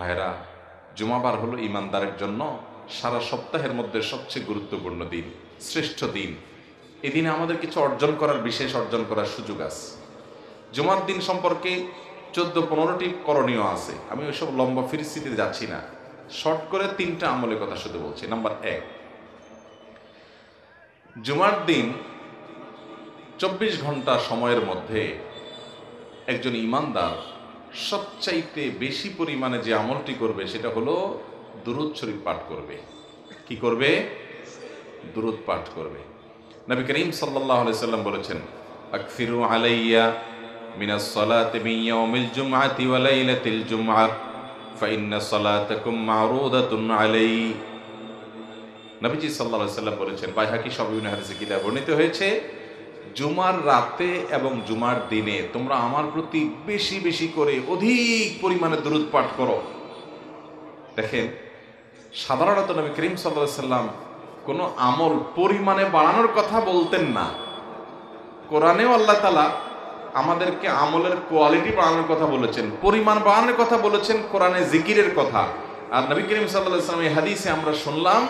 ভাইরা, জুমাবার হলো ইমানদারের জন্য সারা সপ্তাহের মধ্যে সবচেয়ে গুরুত্বপূর্ণ দিন, শ্রেষ্ঠ দিন। এই দিনে আমাদের কিছু অর্জন করার, বিশেষ অর্জন করার সুযোগ আছে। জুমার দিন সম্পর্কে 14-15টি করণীয় আছে। আমি ওইসব লম্বা ফিরিস্তিতে যাচ্ছি না, শর্ট করে 3টা আমলের কথা শুধু বলছি। নাম্বার 1, জুমার দিন 24 ঘন্টা সময়ের মধ্যে একজন ইমানদার সবচাইতে বেশি পরিমাণে যে আমলটি করবে সেটা হলো দুরূদ শরীফ পাঠ করবে। কি করবে? দুরূদ পাঠ করবে। নবী করিম সাল্লাল্লাহু আলাইহি সাল্লাম বলেছেন, আকসিরু আলাইয়া মিনাস সালাতি মিন ইয়াউমিল জুমআতি ওয়া লাইলাতিল জুমআহ ফাইন্না সালাতাকুম মা'রুদাতুন আলাই। নবীজি সাল্লাল্লাহু আলাইহি সাল্লাম বলেছেন, বাইহাকী সব ইবনে হাদিসে কিতাবে বর্ণিত হয়েছে, জুমার রাতে এবং জুমার দিনে তোমরা আমার প্রতি বেশি বেশি করে অধিক পরিমাণে দুরূদ পাঠ করো। দেখেন, সাধারণত নবী করিম সাল্লাল্লাহু আলাইহি সাল্লাম কোনো আমল পরিমাণে বাড়ানোর কথা বলতেন না। কোরআনেও আল্লাহ তাআলা আমাদেরকে আমলের কোয়ালিটি বাড়ানোর কথা বলেছেন, পরিমাণ বাড়ানোর কথা বলেছেন, কোরআনে জিকিরের কথা। আর নবী করিম সাল্লাল্লাহু আলাইহি সাল্লাম এই হাদিসে আমরা শুনলাম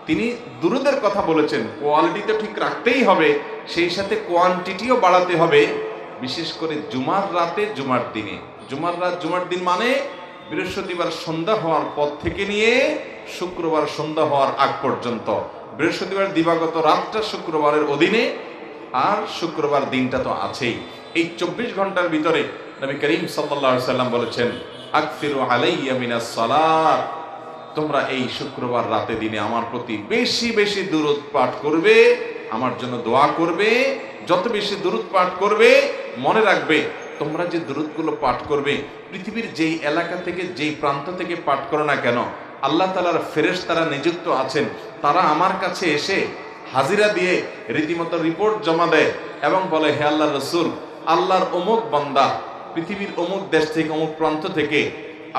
তিনি দুরূদের কথা বলেছেন। কোয়ালিটি তো ঠিক রাখতেই হবে, সেই সাথে কোয়ান্টিটিও বাড়াতে হবে, বিশেষ করে জুমার রাতে জুমার দিনে। জুমার রাত জুমার দিন মানে বৃহস্পতিবার সন্ধ্যা হওয়ার পর থেকে নিয়ে শুক্রবার সন্ধ্যা হওয়ার আগ পর্যন্ত। বৃহস্পতিবার দিবাগত রাতটা শুক্রবারের অধীনে, আর শুক্রবার দিনটা তো আছেই। এই 24 ঘন্টার ভিতরে নবী করিম সাল্লাল্লাহু আলাইহি সাল্লাম বলেছেন, আকসিরু আলাইয়া মিনাস সালাত, তোমরা এই শুক্রবার রাতে দিনে আমার প্রতি বেশি বেশি দুরূদ পাঠ করবে, আমার জন্য দোয়া করবে। যত বেশি দুরূদ পাঠ করবে, মনে রাখবে তোমরা যে দুরূদগুলো পাঠ করবে, পৃথিবীর যেই এলাকা থেকে যেই প্রান্ত থেকে পাঠ করো না কেন, আল্লাহ তাআলার ফেরেশতারা নিযুক্ত আছেন, তারা আমার কাছে এসে হাজিরা দিয়ে রীতিমতো রিপোর্ট জমা দেয় এবং বলে, হে আল্লাহর রাসূল, আল্লাহর অমুক বান্দা পৃথিবীর অমুক দেশ থেকে অমুক প্রান্ত থেকে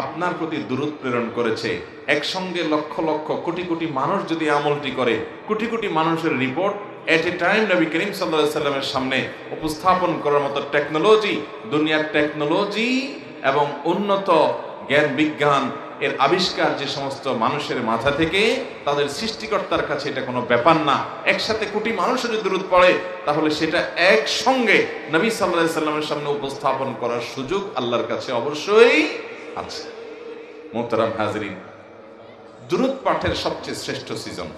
আপনার প্রতি দুরূদ প্রেরণ করেছে। একসঙ্গে লক্ষ লক্ষ কোটি কোটি মানুষ যদি আমলটি করে, কোটি কোটি মানুষের রিপোর্ট এট এ টাইম নবী করিম সাল্লাল্লাহু আলাইহি সাল্লামের সামনে উপস্থাপন করার মতো টেকনোলজি, দুনিয়ার টেকনোলজি এবং উন্নত জ্ঞান বিজ্ঞান এর আবিষ্কার যে সমস্ত মানুষের মাথা থেকে, তাদের সৃষ্টিকর্তার কাছে এটা কোনো ব্যাপার না। একসাথে কোটি মানুষ যদি দুরূদ পড়ে, তাহলে সেটা একসঙ্গে নবী সাল্লাল্লাহু আলাইহি সাল্লামের সামনে উপস্থাপন করার সুযোগ আল্লাহর কাছে অবশ্যই আছে। মুহতারাম হাজরিন, দুরূদ পাঠের সবচেয়ে শ্রেষ্ঠ সিজন,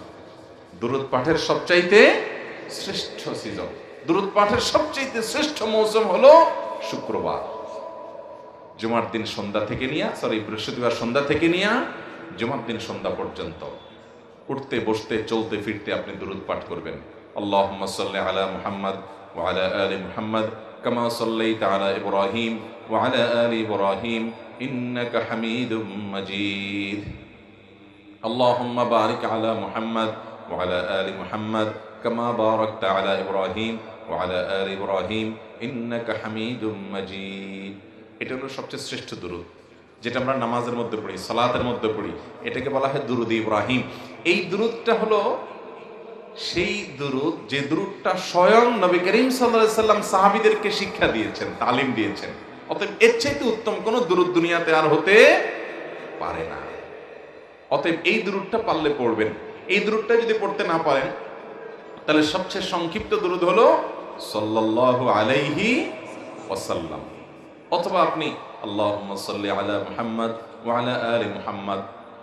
দুরূদ পাঠের সবচাইতে শ্রেষ্ঠ সিজন, দুরূদ পাঠের সবচাইতে শ্রেষ্ঠ মৌসুম হলো শুক্রবার। জুমার দিন সন্ধ্যা থেকে নিয়ে, বৃহস্পতিবার সন্ধ্যা থেকে নিয়ে জুমার দিন সন্ধ্যা পর্যন্ত উঠতে বসতে চলতে ফিরতে আপনি দুরূদ পাঠ করবেন। আল্লাহুম্মা সাল্লি আলা মুহাম্মাদ ওয়া আলা আলি মুহাম্মাদ কামা সাল্লাইতা আলা ইব্রাহিম ওয়া আলা আলি ইব্রাহিম ইন্নাকা হামিদুম মাজিদ। আল্লাহুম্মা বারিক আলা মুহাম্মাদ ওয়া আলা আলি মুহাম্মাদ কামা বারাকতা আলা ইব্রাহিম ওয়া আলা আলি ইব্রাহিম ইন্নাকা হামিদুম মাজিদ। এটা হলো সবচেয়ে শ্রেষ্ঠ দুরূদ, যেটা আমরা নামাজের মধ্যে পড়ি, সালাতের মধ্যে পড়ি। এটাকে বলা হয় দুরূদ ইব্রাহিম। এই দুরূদটা হলো সেই দুরূদ যে দুরূদটা স্বয়ং নবী করিম সাল্লাল্লাহু আলাইহি সাল্লাম সাহাবীদেরকে শিক্ষা দিয়েছেন, তালিম দিয়েছেন। অতএব এর চাইতে উত্তম কোন দুরূদ দুনিয়াতে আর হতে পারে না। অতএব এই দুরূদটা পারলে পড়বেন। এই দুরূদটা যদি পড়তে না পারেন, তাহলে সবচেয়ে সংক্ষিপ্ত দুরূদ হলো সাল্লাল্লাহু আলাইহি ওয়াসাল্লাম, অথবা আপনি আল্লাহুম্মা সাল্লি আলা মুহাম্মাদ ওয়া আলা আলি মুহাম্মাদ,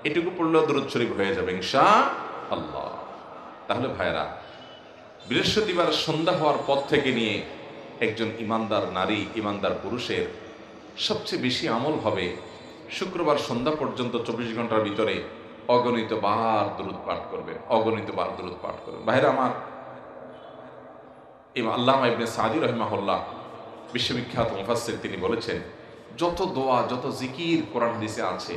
এটুকু পড়লেও দুরূদ শরীফ হয়ে যাবে ইনশাআল্লাহ। তাহলে ভাইরা, বৃহস্পতিবার সন্ধ্যা হওয়ার পর থেকে নিয়ে একজন ইমানদার নারী, ইমানদার পুরুষের সবচেয়ে বেশি আমল হবে শুক্রবার সন্ধ্যা পর্যন্ত 24 ঘন্টার ভিতরে অগণিত বার দুরূদ পাঠ করবেন, অগণিত বার দুরূদ পাঠ করবেন। ভাইরা আমার, আল্লামা ইবনে সাদি রাহিমাহুল্লাহ বিশ্ববিখ্যাত মুফাসসির, তিনি বলেছেন, যত দোয়া যত জিকির কোরআন হাদিসে আছে,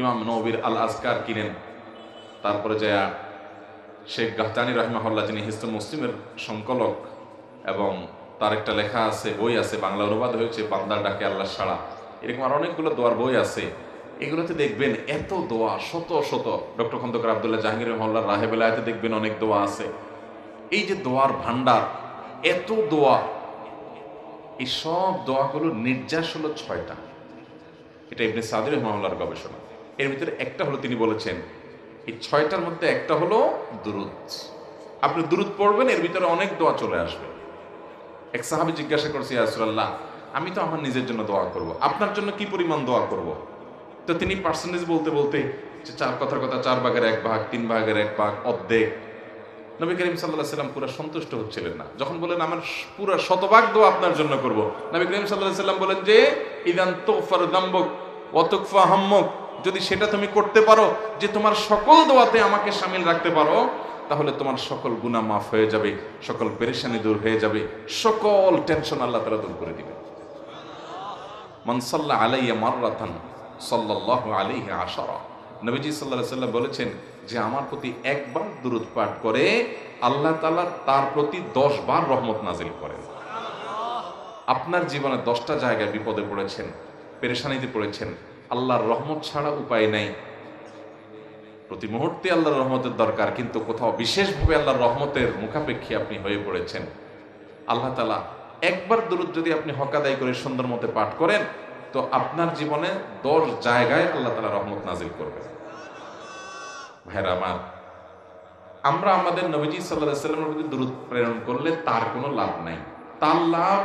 ইমাম নববীর আল আজকার কিনেন, তারপরে যায় শেখ গাহতানি রাহিমাহুল্লাহ, যিনি হিজতুল মুসলিমের সংকলক, এবং তার একটা লেখা আছে, বই আছে, বাংলা অনুবাদ হয়েছে, বান্দার ডাকে আল্লাহ সাড়া, এরকম আর অনেকগুলো দোয়ার বই আছে। এগুলোতে দেখবেন এত দোয়া, শত শত। ডক্টর খন্দকার আব্দুল্লাহ জাহাঙ্গীর রহমাহুল্লাহ রাহেবেল আয়াতে দেখবেন অনেক দোয়া আছে। এই যে দোয়ার ভান্ডার, এত দোয়া, এই সব দোয়াগুলো নির্যাস হলো 6টা। এটা ইবনে সাদি রাহিমাহুল্লাহর গবেষণা। এর ভিতরে একটা হলো তিনি বলেছেন এই 6টার মধ্যে একটা হলো দুরুদ। আপনি দুরুদ পড়বেন, এর ভিতরে অনেক দোয়া চলে আসবে। এক সাহাবী জিজ্ঞাসা করছে, ইয়া রাসূলুল্লাহ, আমি তো আমার নিজের জন্য দোয়া করব, আপনার জন্য কি পরিমাণ দোয়া করব? তো তিনি পার্সেন্টেজ বলতে বলতে যে 4 কথার কথা 4 ভাগের 1 ভাগ, 3 ভাগের 1 ভাগ, অর্ধেক। নবী করিম সাল্লাল্লাহু আলাইহি সাল্লাম পুরো সন্তুষ্ট হচ্ছিলেন না। যখন বলেন আমার পুরো শতভাগ দোয়া আপনার জন্য করব, নবী করিম সাল্লাল্লাহু আলাইহি সাল্লাম বলেন যে ইদান তুগফার যামবুক ওয়া তুকফা হাম্মুক, যদি সেটা তুমি করতে পারো যে তোমার সকল দোয়াতে আমাকে শামিল রাখতে পারো, তাহলে তোমার সকল গুনাহ মাফ হয়ে যাবে, সকল পেরেশানি দূর হয়ে যাবে, সকল টেনশন আল্লাহ তাআলা দূর করে দিবেন। মান সাল্লা আলাইয়া মাররাতান সাল্লাল্লাহু আলাইহি আশারা, নবীজি সাল্লাল্লাহু আলাইহি সাল্লাম বলেছেন যে আমার প্রতি একবার দুরূদ পাঠ করে আল্লাহ তাআলা তার প্রতি 10 বার রহমত নাজিল করেন। আপনার জীবনে 10টা জায়গায় বিপদে পড়েছেন, পেরেশানিতে পড়েছেন, আল্লাহর রহমত ছাড়া উপায় নাই। প্রতি মুহূর্তে আল্লাহর রহমতের দরকার, কিন্তু কোথাও বিশেষভাবে আল্লাহর রহমতের মুখাপেক্ষী আপনি হয়ে পড়েছেন। আল্লাহ তাআলা একবার দুরূদ যদি আপনি হক আদায় করে সুন্দর মতে পাঠ করেন, তো আপনার জীবনে 10 জায়গায় আল্লাহ তাআলা রহমত নাজিল করবেন। ভাইরা আমার, আমরা আমাদের নবীজি সাল্লাল্লাহু আলাইহি ওয়াসাল্লামের প্রতি দুরূদ প্রেরণ করলে তার কোনো লাভ নাই। তার লাভ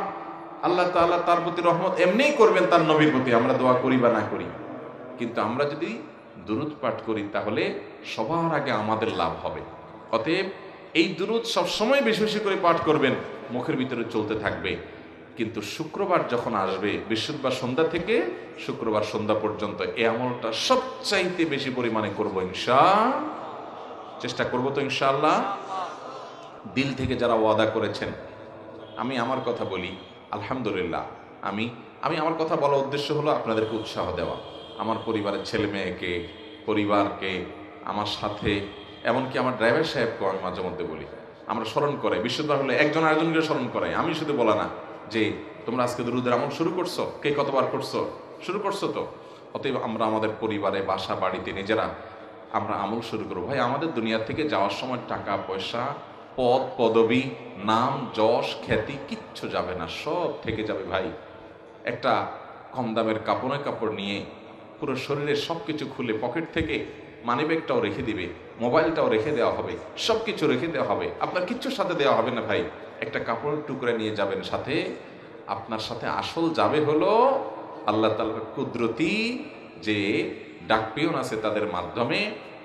আল্লাহ তাআলা তার প্রতি রহমত এমনিই করবেন তার নবীর প্রতি, আমরা দোয়া করি বা না করি। কিন্তু আমরা যদি দুরূদ পাঠ করি তাহলে সবার আগে আমাদের লাভ হবে। অতএব এই দুরূদ সবসময় বেশি বেশি করে পাঠ করবেন, মুখের ভিতরে চলতে থাকবে। কিন্তু শুক্রবার যখন আসবে, বৃহস্পতিবার সন্ধ্যা থেকে শুক্রবার সন্ধ্যা পর্যন্ত এই আমলটা সবচাইতে বেশি পরিমাণে করবো চেষ্টা করবো তো ইনশাআল্লাহ। দিল থেকে যারা ওয়াদা করেছেন, আমি আমার কথা বলি আলহামদুলিল্লাহ, আমি আমার কথা বলার উদ্দেশ্য হলো আপনাদেরকে উৎসাহ দেওয়া, আমার পরিবারের ছেলে মেয়েকে, পরিবারকে, আমার সাথে, এমনকি আমার ড্রাইভার সাহেবকেও আমি মাঝে মধ্যে বলি, আমরা স্মরণ করে বৃহস্পতিবার হলে একজন আরেকজনকে স্মরণ করে। আমি শুধু বলা না যে তোমরা আজকে দুরূদের আমল শুরু করছো, কে কতবার করছো, শুরু করছো তো। অতএব আমরা আমাদের পরিবারে, বাসা বাড়িতে নিজেরা আমরা আমল শুরু করবো। ভাই, আমাদের দুনিয়া থেকে যাওয়ার সময় টাকা পয়সা, পদ পদবি, নাম যশ খ্যাতি কিচ্ছু যাবে না, সব থেকে যাবে ভাই। একটা কম দামের কাপড় নিয়ে পুরো শরীরের সব কিছু খুলে পকেট থেকে মানিব্যাগটাও রেখে দিবে, মোবাইলটাও রেখে দেওয়া হবে, সব কিছু রেখে দেওয়া হবে, আপনার কিচ্ছু সাথে দেওয়া হবে না ভাই। একটা কাপড়ের টুকরা নিয়ে যাবেন সাথে, আপনার সাথে আসল যাবে হলো আল্লাহ তাআলার কুদরতি যে ডাকপিয়ন আছে, তাদের মাধ্যমে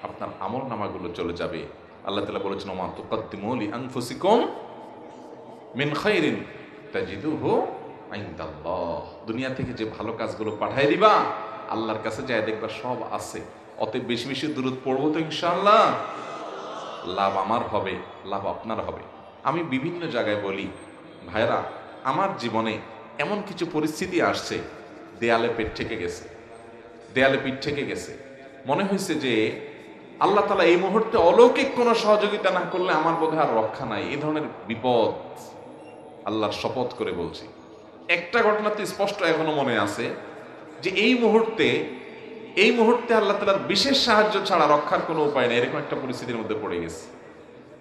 আপনার আমল নামাগুলো চলে যাবে। আল্লাহ তাআলা বলেছেন, ওমা তুকাদ্দিমু লিআনফুসিকুম মিন খাইরিন তাজিদুহু ইনদাল্লাহ, দুনিয়া থেকে যে ভালো কাজগুলো পাঠিয়ে দিবা আল্লাহর কাছে যায় দেখবা সব আছে। অতএব বেশি বেশি দুরূদ পড়বো তো ইনশাআল্লাহ, লাভ আমার হবে, লাভ আপনার হবে। আমি বিভিন্ন জায়গায় বলি, ভাইরা, আমার জীবনে এমন কিছু পরিস্থিতি আসছে, দেয়ালে পিঠ থেকে গেছে, মনে হয়েছে যে আল্লাহ তাআলা এই মুহূর্তে অলৌকিক কোনো সহযোগিতা না করলে আমার বোধহয় আর রক্ষা নাই। এই ধরনের বিপদ, আল্লাহর শপথ করে বলছি। একটা ঘটনা তো স্পষ্ট এখনো মনে আছে যে এই মুহূর্তে আল্লাহ তাআলার বিশেষ সাহায্য ছাড়া রক্ষার কোনো উপায় নেই, এরকম একটা পরিস্থিতির মধ্যে পড়ে গেছে।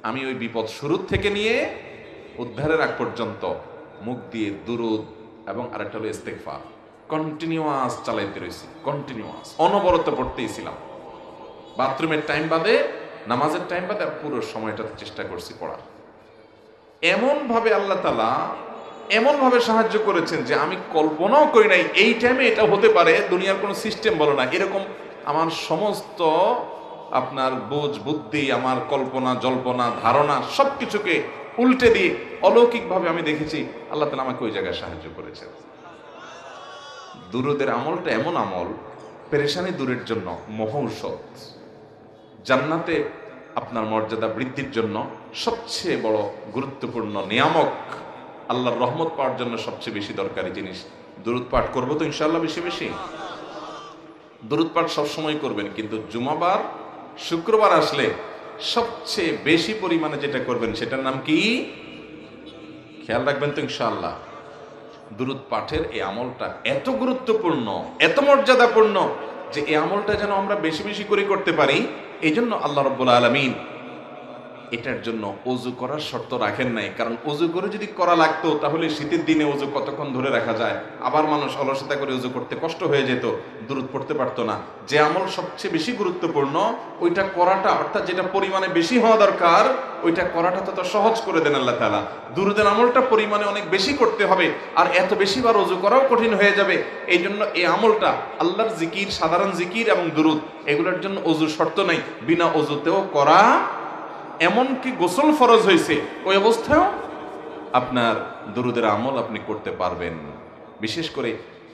আমি ওই বিপদ শুরুর থেকে নিয়ে উদ্ধারের আগ পর্যন্ত মুখ দিয়ে দুরূদ এবং আরেকটা হলো ইস্তেগফার কন্টিনিউয়াস চালাইতে রয়েছি, কন্টিনিউয়াস অনবরত পড়তেই ছিলাম। বাথরুমের টাইম বাদে, নামাজের টাইম বাদে পুরো সময়টাতে চেষ্টা করছি পড়ার। এমন ভাবে আল্লাহ তাআলা এমনভাবে সাহায্য করেছেন যে আমি কল্পনাও করি নাই এই টাইমে এটা হতে পারে। দুনিয়ার কোনো সিস্টেম বলো না, এরকম আমার সমস্ত আপনার বোঝ বুদ্ধি, আমার কল্পনা জল্পনা ধারণা সবকিছুকে উল্টে দিয়ে অলৌকিকভাবে আমি দেখেছি আল্লাহ তাআলা আমাকে ওই জায়গায় সাহায্য করেছেন। দুরূদের আমলটা এমন আমল, পেরেশানি দূরের জন্য মহৌষধ, জান্নাতে আপনার মর্যাদা বৃদ্ধির জন্য সবচেয়ে বড় গুরুত্বপূর্ণ নিয়ামক, আল্লাহর রহমত পাওয়ার জন্য সবচেয়ে বেশি দরকারি জিনিস। দুরূদ পাঠ করবো তো ইনশাআল্লাহ বেশি বেশি। দুরূদ পাঠ সবসময় করবেন, কিন্তু জুমাবার শুক্রবার আসলে সবচেয়ে বেশি পরিমাণে যেটা করবেন সেটার নাম কি খেয়াল রাখবেন তো ইনশাআল্লাহ। দুরূদ পাঠের এই আমলটা এত গুরুত্বপূর্ণ, এত মর্যাদাপূর্ণ যে এই আমলটা যেন আমরা বেশি বেশি করে করতে পারি। এই জন্য আল্লাহ রাব্বুল আলামিন এটার জন্য অজু করার শর্ত রাখেন নাই, কারণ অজু করে যদি করা লাগতো তাহলে শীতের দিনে অজু কতক্ষণ ধরে রাখা যায়, আবার মানুষ অলসতা করে অজু করতে কষ্ট হয়ে যেত, দুরূদ পড়তে পারতো না। যে আমল সবচেয়ে বেশি গুরুত্বপূর্ণ ওইটা করাটা, অর্থাৎ যেটা পরিমাণে বেশি হওয়া দরকার ওইটা করাটা তত সহজ করে দেন আল্লাহ তাআলা। দুরূদের আমলটা পরিমাণে অনেক বেশি করতে হবে, আর এত বেশি বার অজু করাও কঠিন হয়ে যাবে। এই জন্য এই আমলটা আল্লাহর জিকির, সাধারণ জিকির এবং দুরূদ, এগুলোর জন্য অজুর শর্ত নাই, বিনা অজুতেও করা, এমনকি গোসল ফরজ হয়েছে ওই অবস্থায়ও আপনার দুরূদের আমল আপনি করতে পারবেন। বিশেষ করে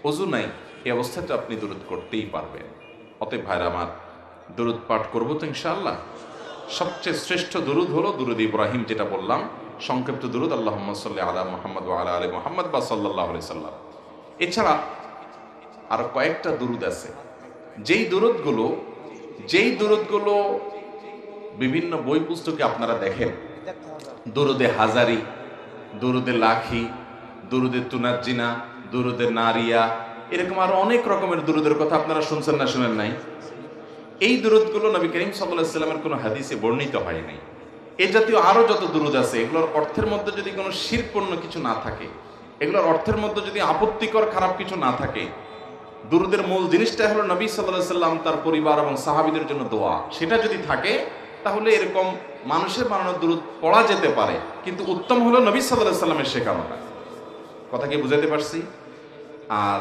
অজু নাই এই অবস্থাতে আপনি দুরূদ করতেই পারবেন। অতএব ভাইরা আমার, দুরূদ পাঠ করবো তো ইনশাআল্লাহ। সবচেয়ে শ্রেষ্ঠ দুরূদ হলো দুরূদ ইব্রাহিম, যেটা বললাম সংক্ষিপ্ত দুরূদ, আল্লাহুম্মা সাল্লি আলা মুহাম্মদ ওয়া আলা আলি মুহাম্মদ বা সাল্লাল্লাহু আলাইহি সাল্লাম। এছাড়া আর কয়েকটা দুরূদ আছে, যেই দুরূদগুলো বিভিন্ন বই পুস্তকে আপনারা দেখেন, দুরুদে হাজারি, দুরুদে লাখি, দুরুদে তুনাজ্জিনা, দুরুদে নারিয়া, এরকম আরো অনেক রকমের দুরুদের কথা আপনারা শুনছেন না শুনেন নাই? এই দুরুদগুলো নবী করিম সাল্লাল্লাহু আলাইহি সাল্লামের কোনো হাদিসে বর্ণিত হয় নাই। এই জাতীয় আরো যত দুরুদ আছে, এগুলোর অর্থের মধ্যে যদি কোনো শিরকপূর্ণ কিছু না থাকে, এগুলোর অর্থের মধ্যে যদি আপত্তিকর খারাপ কিছু না থাকে, দুরুদের মূল জিনিসটা হলো নবী সাল্লাল্লাহু আলাইহি সাল্লাম, তার পরিবার এবং সাহাবীদের জন্য দোয়া, সেটা যদি থাকে তাহলে এরকম মানুষের বানানো দুরূদ পড়া যেতে পারে, কিন্তু উত্তম হলো নবী সাল্লাল্লাহু আলাইহি সাল্লামের শেখানোটা। কথা কি বুঝাতে পারছি? আর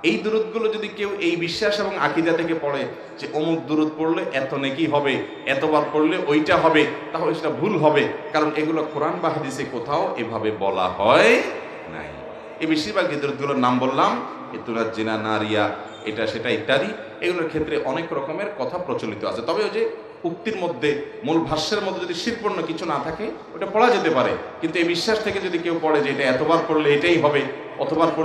এই দুরূদগুলো যদি কেউ এই বিশ্বাস এবং আকীদা থেকে পড়ে যে অমুক দুরূদ পড়লে এত নেকি হবে, এতবার পড়লে ওইটা হবে, তাহলে সেটা ভুল হবে, কারণ এগুলো কোরআন বা হাদিসে কোথাও এভাবে বলা হয় নাই। এই বেশিরভাগ যে দুরূদগুলোর নাম বললাম, তুনাজ্জিনা, নারিয়া, এটা সেটা ইত্যাদি, এগুলোর ক্ষেত্রে অনেক রকমের কথা প্রচলিত আছে। তবে ওই যে উক্তির মধ্যে, মূল ভাষ্যের মধ্যে যদি শিরকপূর্ণ কিছু না থাকে ওটা পড়া যেতে পারে, কিন্তু এই বিশ্বাস থেকে যদি কেউ পড়ে যে এটা এতবার পড়লে এটাই হবে, অতবার পড়লে